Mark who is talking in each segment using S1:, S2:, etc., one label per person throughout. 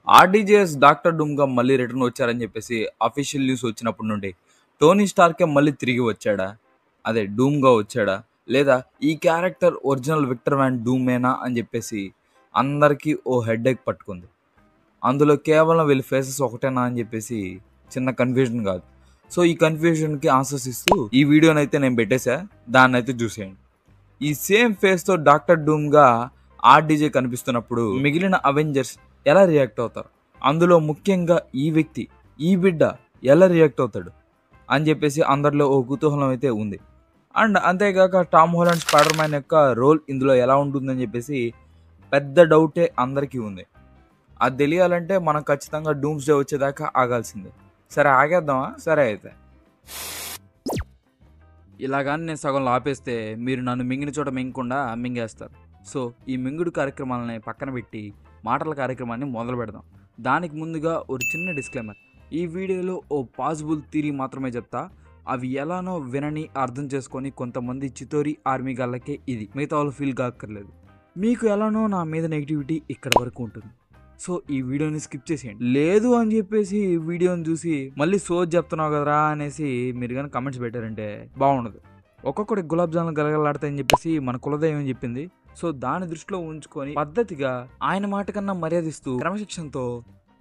S1: ఆర్డీజేఎస్ doctor డూమ్గా మళ్ళీ return వచ్చారని చెప్పేసి అఫీషియల్ న్యూస్ వచ్చినప్పటి నుండి టోనీ స్టార్కే మళ్ళీ తిరిగి వచ్చాడా, అదే డూమ్గా వచ్చాడా, లేదా ఈ క్యారెక్టర్ ఒరిజినల్ విక్టర్ వ్యాన్ డూమేనా అని చెప్పేసి అందరికీ ఓ హెడ్ఏక్ పట్టుకుంది. అందులో కేవలం వీళ్ళ ఫేసెస్ ఒకటేనా అని చెప్పేసి చిన్న కన్ఫ్యూజన్ కాదు. సో ఈ కన్ఫ్యూజన్కి ఆన్సర్స్ ఇస్తూ ఈ వీడియోనైతే నేను పెట్టేశా, దాన్ని అయితే చూసేయండి. ఈ సేమ్ ఫేస్తో డాక్టర్ డూమ్గా ఆర్డీజే కనిపిస్తున్నప్పుడు మిగిలిన అవెంజర్స్ ఎలా రియాక్ట్ అవుతారు, అందులో ముఖ్యంగా ఈ వ్యక్తి, ఈ బిడ్డ ఎలా రియాక్ట్ అవుతాడు అని చెప్పేసి అందరిలో ఓ కుతూహలం అయితే ఉంది. అండ్ అంతేకాక టామ్ హాలండ్ స్పైడర్ మ్యాన్ యొక్క రోల్ ఇందులో ఎలా ఉంటుందని చెప్పేసి పెద్ద డౌటే అందరికీ ఉంది. అది తెలియాలంటే మనం ఖచ్చితంగా డూమ్స్ డే వచ్చేదాకా ఆగాల్సిందే. సరే ఆగేద్దామా? సరే అయితే ఇలాగాని నేను సగంలో ఆపేస్తే మీరు నన్ను మింగిన చోట మింగకుండా మింగేస్తారు. సో ఈ మింగుడు కార్యక్రమాలని పక్కన పెట్టి మాటల కార్యక్రమాన్ని మొదలు పెడదాం. దానికి ముందుగా ఒక చిన్న డిస్క్లైమర్. ఈ వీడియోలో ఓ పాసిబుల్ థియరీ మాత్రమే చెప్తా. అవి ఎలానో వినని అర్థం చేసుకొని కొంతమంది చితోరి ఆర్మీ గాళ్ళకే ఇది, మిగతా వాళ్ళు ఫీల్ కాక్కర్లేదు. మీకు ఎలానో నా మీద నెగిటివిటీ ఇక్కడ వరకు ఉంటుంది. సో ఈ వీడియోని స్కిప్ చేసేయండి. లేదు అని చెప్పేసి వీడియోని చూసి మళ్ళీ సోజ్ చెప్తున్నావు కదరా అనేసి మీరు కానీ కమెంట్స్ పెట్టారంటే బాగుండదు. ఒక్కొక్కటి గులాబ్ జాములు గలగలాడతాయని చెప్పేసి మన కులదైవం చెప్పింది. సో దాని దృష్టిలో ఉంచుకొని పద్ధతిగా ఆయన మాట కన్నా మర్యాదిస్తూ క్రమశిక్షణతో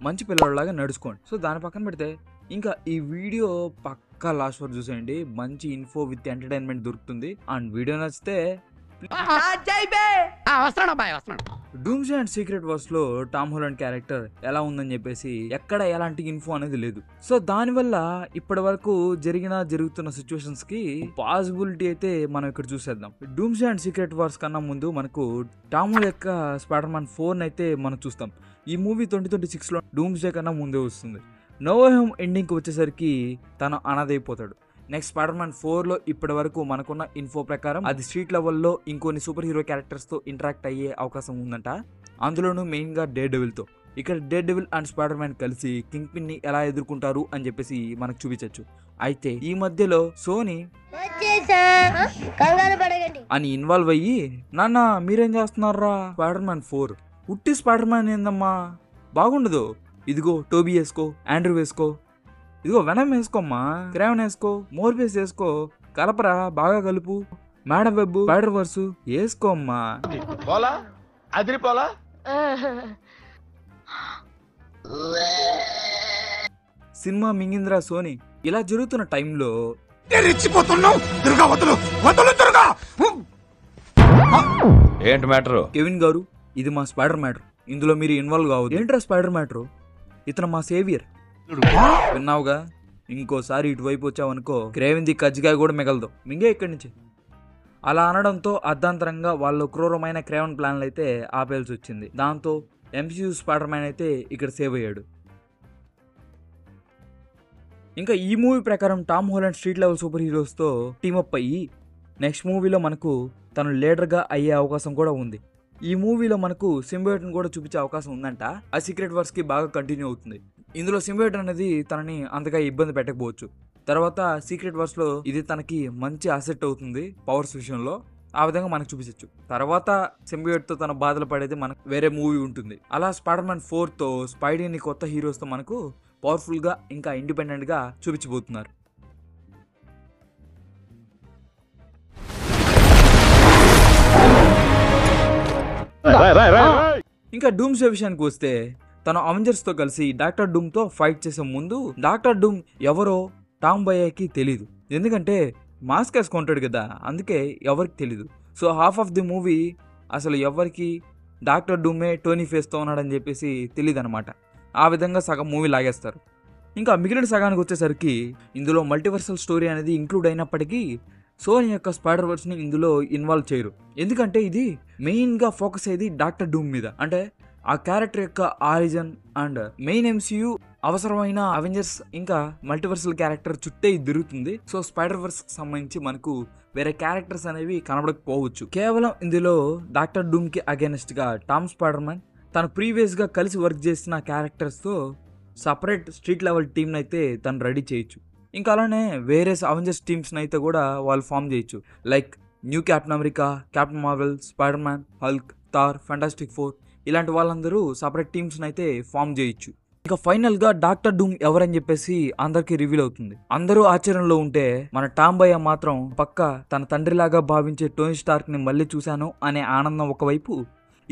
S1: మంచి పిల్లవాళ్ళలాగా నడుచుకోండి. సో దాని పక్కన పెడితే ఇంకా ఈ వీడియో పక్కా లాస్ట్ వరకు చూసేయండి. మంచి ఇన్ఫో విత్ ఎంటర్టైన్మెంట్ దొరుకుతుంది. అండ్ వీడియో నచ్చితే డూమ్స్ అండ్ సీక్రెట్ వార్స్ లో టామ్ హాలండ్ క్యారెక్టర్ ఎలా ఉందని చెప్పేసి ఎక్కడ ఎలాంటి ఇన్ఫో అనేది లేదు. సో దానివల్ల ఇప్పటి వరకు జరుగుతున్న సిచ్యువేషన్స్ కి పాసిబిలిటీ అయితే మనం ఇక్కడ చూసేద్దాం. డూమ్స్ అండ్ సీక్రెట్ వార్స్ కన్నా ముందు మనకు టామ్ హాలండ్ యొక్క స్పైడర్ మ్యాన్ 4 అయితే మనం చూస్తాం. ఈ మూవీ 2026 లో డూమ్స్ డే కన్నా ముందే వస్తుంది. నో వే హోమ్ ఎండింగ్కి వచ్చేసరికి తను అనాథైపోతాడు. నెక్స్ట్ స్పైడర్ మ్యాన్ 4లో ఇప్పటి వరకు మనకున్న ఇన్ఫో ప్రకారం అది స్ట్రీట్ లెవెల్లో ఇంకొన్ని సూపర్ హీరో క్యారెక్టర్స్తో ఇంటరాక్ట్ అయ్యే అవకాశం ఉందంట. అందులోనూ మెయిన్గా డేర్ డెవిల్తో. ఇక్కడ dare devil and spider man కలిసి కింగ్ పిన్ని ఎలా ఎదుర్కొంటారు అని చెప్పేసి మనకు చూపించచ్చు. అయితే ఈ మధ్యలో సోనీ అని ఇన్వాల్వ్ అయ్యి, నాన్న మీరేం చేస్తున్నారా, స్పైడర్ మ్యాన్ 4 ఉట్టి స్పైడర్ మ్యాన్ ఏందమ్మా బాగుండదు, ఇదిగో టోబీ వేసుకో, ఆండ్రూ వేసుకో, ఇదిగో వెనమ్ వేసుకోమ్మా, క్రావెన్ వేసుకో, మోర్బేస్ వేసుకో, కలపరా బాగా కలుపు, మేడం వెబ్, స్పైడర్ వర్స్ వేసుకోమ్మా. సినిమా మింగింద్రా సోనీ. ఇలా జరుగుతున్న టైంలో
S2: ఏంటి మ్యాటర్?
S1: కెవిన్ గారు, ఇది మా స్పైడర్ మ్యాటర్, ఇందులో మీరు ఇన్వాల్వ్ కావద్దు. ఏంట్రా స్పైడర్ మ్యాటర్? ఇతను మా సేవియర్, విన్నావుగా? ఇంకోసారి ఇటువైపు వచ్చావనుకో క్రేవింది కజ్జికాయ కూడా మిగలదు, మింగే ఇక్కడి నుంచి. అలా అనడంతో అర్ధాంతరంగా వాళ్ళు క్రూరమైన క్రేవన్ ప్లాన్లు అయితే ఆపేయాల్సి వచ్చింది. దాంతో ఎంసీయూ స్పైడర్ మ్యాన్ అయితే ఇక్కడ సేవ్ అయ్యాడు. ఇంకా ఈ మూవీ ప్రకారం Tom Holland street level super హీరోస్తో టీమప్ అయ్యి నెక్స్ట్ మూవీలో మనకు తను లీడర్గా అయ్యే అవకాశం కూడా ఉంది. ఈ మూవీలో మనకు సింబయోట్ని కూడా చూపించే అవకాశం ఉందంట. ఆ సీక్రెట్ వార్స్కి బాగా కంటిన్యూ అవుతుంది. ఇందులో సింబయోట్ అనేది తనని అంతగా ఇబ్బంది పెట్టకపోవచ్చు. తర్వాత సీక్రెట్ వార్స్లో ఇది తనకి మంచి అసెట్ అవుతుంది పవర్స్ విషయంలో. ఆ విధంగా మనకు చూపించచ్చు. తర్వాత సింబయోట్తో తన బాధలు పడేది మనకు వేరే మూవీ ఉంటుంది. అలా స్పైడర్ మ్యాన్ 4తో స్పైడీని కొత్త హీరోస్తో మనకు పవర్ఫుల్గా ఇంకా ఇండిపెండెంట్గా చూపించబోతున్నారు. ఇంకా డూమ్స్ డే విషయానికి వస్తే తను అవెంజర్స్తో కలిసి డాక్టర్ డూమ్తో ఫైట్ చేసే ముందు డాక్టర్ డూమ్ ఎవరో టామ్ బయ్యాకి తెలీదు. ఎందుకంటే మాస్క్ వేసుకుంటాడు కదా, అందుకే ఎవరికి తెలీదు. So half of the movie అసలు ఎవరికి డాక్టర్ డూమే టోనీ ఫేస్తో ఉన్నాడని చెప్పేసి తెలియదు అనమాట. ఆ విధంగా సగం మూవీ లాగేస్తారు. ఇంకా మిగిలిన సగానికి వచ్చేసరికి ఇందులో మల్టీవర్సల్ స్టోరీ అనేది ఇంక్లూడ్ అయినప్పటికీ సోనీ యొక్క స్పైడర్ వర్స్ని ఇందులో ఇన్వాల్వ్ చేయరు. ఎందుకంటే ఇది మెయిన్గా ఫోకస్ అయ్యేది డాక్టర్ డూమ్ మీద. అంటే ఆ క్యారెక్టర్ యొక్క ఆరిజిన్ అండ్ మెయిన్ ఎంసీయూ అవసరమైన అవెంజర్స్ ఇంకా మల్టీవర్సల్ క్యారెక్టర్ చుట్టే ఇది తిరుగుతుంది. సో స్పైడర్ వర్స్ కి సంబంధించి మనకు వేరే క్యారెక్టర్స్ అనేవి కనబడకపోవచ్చు. కేవలం ఇందులో డాక్టర్ డూమ్ కి అగైనెస్ట్ గా టామ్ స్పైడర్ మ్యాన్ తను ప్రీవియస్ గా కలిసి వర్క్ చేసిన క్యారెక్టర్స్ తో సపరేట్ స్ట్రీట్ లెవెల్ టీమ్ అయితే తను రెడీ చేయొచ్చు. ఇంకా అలానే వేరే అవెంజర్స్ టీమ్స్ అయితే కూడా వాళ్ళు ఫామ్ చేయొచ్చు. Like new Captain America, Captain Marvel, Spider Man, Hulk, Thor, Fantastic 4 ఇలాంటి వాళ్ళందరూ సపరేట్ టీమ్స్ని అయితే ఫామ్ చేయొచ్చు. ఇక ఫైనల్గా డాక్టర్ డూమ్ ఎవరని చెప్పేసి అందరికీ రివీల్ అవుతుంది. అందరూ ఆశ్చర్యంలో ఉంటే మన టామ్ బయ్య మాత్రం పక్క తన తండ్రిలాగా భావించే టోనీ స్టార్క్ ని మళ్ళీ చూశాను అనే ఆనందం ఒకవైపు,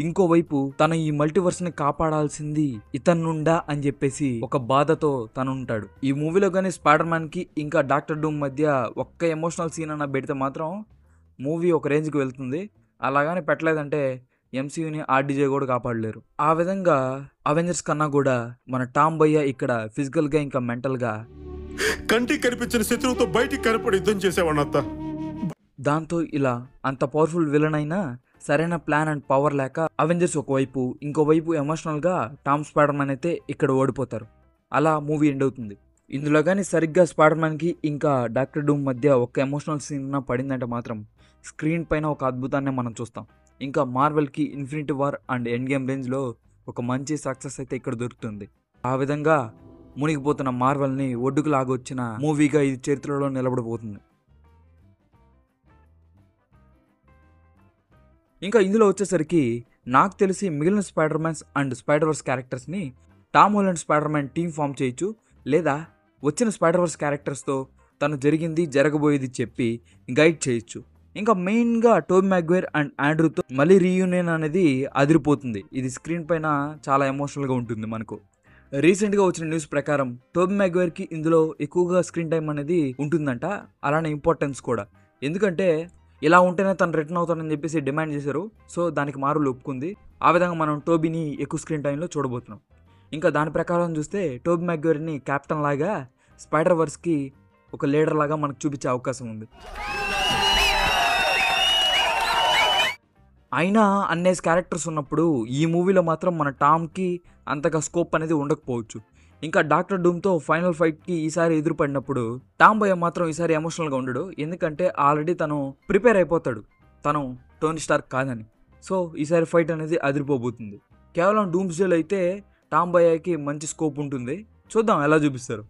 S1: ఇంకోవైపు తను ఈ మల్టీవర్స్ ని కాపాడాల్సింది ఇతన్నుండా అని చెప్పేసి ఒక బాధతో తను ఉంటాడు. ఈ మూవీలో కానీ స్పైడర్ మ్యాన్ కి ఇంకా డాక్టర్ డూమ్ మధ్య ఒక్క ఎమోషనల్ సీన్ అన్న పెడితే మాత్రం మూవీ ఒక రేంజ్కి వెళ్తుంది. అలాగని పెట్టలేదంటే ఎంసీయూని ఆర్డీజే కూడా కాపాడలేరు. ఆ విధంగా అవెంజర్స్ కన్నా కూడా మన టామ్ బయ్య ఇక్కడ ఫిజికల్ గా ఇంకా మెంటల్ గా
S3: కంటికి కనిపించిన శత్రువుతో బయటికి కనపడి యుద్ధం చేసేవాడిని అత్త.
S1: దాంతో ఇలా అంత పవర్ఫుల్ విలన్ అయినా సరైన ప్లాన్ అండ్ పవర్ లేక అవెంజర్స్ ఒకవైపు, ఇంకోవైపు ఎమోషనల్ గా టామ్ స్పైడర్ మ్యాన్ అయితే ఇక్కడ ఓడిపోతారు. అలా మూవీ ఎండ్ అవుతుంది. ఇందులో కానీ సరిగ్గా స్పైడర్ మ్యాన్ కి ఇంకా డాక్టర్ డూమ్ మధ్య ఒక ఎమోషనల్ సీన్ పడిందంటే మాత్రం స్క్రీన్ పైన ఒక అద్భుతాన్ని మనం చూస్తాం. ఇంకా మార్వెల్కి Infinity War and Endgame రేంజ్లో ఒక మంచి సక్సెస్ అయితే ఇక్కడ దొరుకుతుంది. ఆ విధంగా మునిగిపోతున్న మార్వెల్ని ఒడ్డుకు లాగొచ్చిన మూవీగా ఇది చరిత్రలో నిలబడిపోతుంది. ఇంకా ఇందులో వచ్చేసరికి నాకు తెలిసి మిగిలిన Spider Mans and Spider Verse క్యారెక్టర్స్ని Tom Holland Spider Man team form చేయొచ్చు, లేదా వచ్చిన స్పైడర్ వర్స్ క్యారెక్టర్స్తో తను జరిగింది జరగబోయేది చెప్పి గైడ్ చేయొచ్చు. ఇంకా మెయిన్గా టోబీ మ్యాగ్వైర్ అండ్ ఆండ్రూతో మళ్ళీ రీయూనియన్ అనేది అదిరిపోతుంది. ఇది స్క్రీన్ పైన చాలా ఎమోషనల్గా ఉంటుంది. మనకు రీసెంట్గా వచ్చిన న్యూస్ ప్రకారం టోబీ మ్యాగ్వైర్కి ఇందులో ఎక్కువగా స్క్రీన్ టైం అనేది ఉంటుందంట, అలానే ఇంపార్టెన్స్ కూడా. ఎందుకంటే ఇలా ఉంటేనే తను రిటర్న్ అవుతాడని చెప్పేసి డిమాండ్ చేశారు. సో దానికి మార్వెల్ ఒప్పుకుంది. ఆ విధంగా మనం టోబీని ఎక్కువ స్క్రీన్ టైంలో చూడబోతున్నాం. ఇంకా దాని ప్రకారం చూస్తే టోబీ మ్యాగ్వైర్ని కెప్టెన్ లాగా, స్పైడర్ వర్స్కి ఒక లీడర్ లాగా మనకు చూపించే అవకాశం ఉంది. అయినా అన్నేసి క్యారెక్టర్స్ ఉన్నప్పుడు ఈ మూవీలో మాత్రం మన టామ్కి అంతగా స్కోప్ అనేది ఉండకపోవచ్చు. ఇంకా డాక్టర్ డూమ్తో ఫైనల్ ఫైట్కి ఈసారి ఎదురుపడినప్పుడు టామ్ బయ్య మాత్రం ఈసారి ఎమోషనల్గా ఉండడు. ఎందుకంటే ఆల్రెడీ తను ప్రిపేర్ అయిపోతాడు తను టోనీ స్టార్క్ కాదని. సో ఈసారి ఫైట్ అనేది అదిరిపోబోతుంది. కేవలం డూమ్స్డేలో అయితే టామ్ బయ్యకి మంచి స్కోప్ ఉంటుంది. చూద్దాం ఎలా చూపిస్తారు.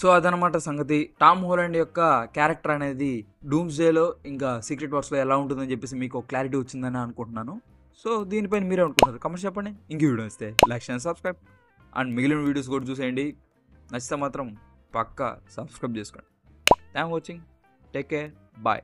S1: సో అదనమాట సంగతి. టామ్ హోలండ్ యొక్క క్యారెక్టర్ అనేది డూమ్స్డేలో ఇంకా సీక్రెట్ వార్స్లో ఎలా ఉంటుందని చెప్పేసి మీకు క్లారిటీ వచ్చిందని అనుకుంటున్నాను. సో దీనిపైన మీరే అనుకుంటున్నారు, కమెంట్ చెప్పండి. ఇంక వీడియో వస్తే లైక్ అండ్ సబ్స్క్రైబ్ అండ్ మిగిలిన వీడియోస్ కూడా చూసేయండి. నచ్చితే మాత్రం పక్కా సబ్స్క్రైబ్ చేసుకోండి. Thank watching. Take care. Bye.